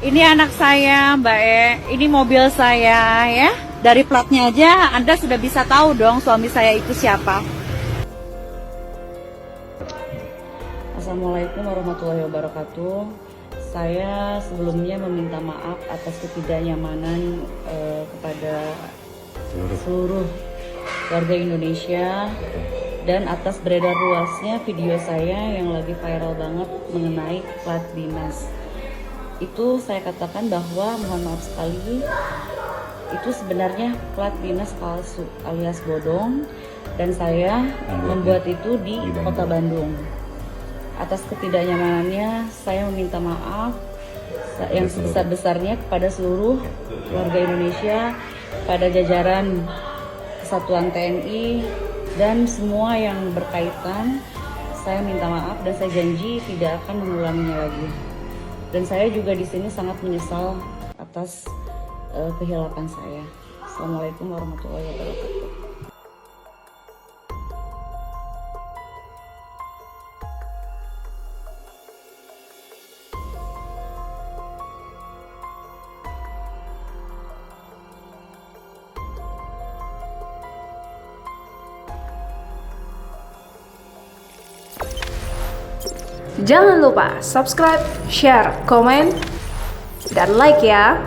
Ini anak saya, Mbak E. Ini mobil saya ya. Dari platnya aja Anda sudah bisa tahu dong suami saya itu siapa. Assalamualaikum warahmatullahi wabarakatuh. Saya sebelumnya meminta maaf atas ketidaknyamanan kepada seluruh warga Indonesia dan atas beredar luasnya video saya yang lagi viral banget mengenai plat dinas. Itu saya katakan bahwa mohon maaf sekali, itu sebenarnya plat dinas palsu alias bodong, dan saya membuat itu di Kota Bandung. Atas ketidaknyamanannya saya meminta maaf yang sebesar-besarnya kepada seluruh warga Indonesia, pada jajaran Kesatuan TNI dan semua yang berkaitan. Saya minta maaf dan saya janji tidak akan mengulanginya lagi. Dan saya juga di sini sangat menyesal atas kehilapan saya. Assalamualaikum warahmatullahi wabarakatuh. Jangan lupa subscribe, share, komen, dan like ya.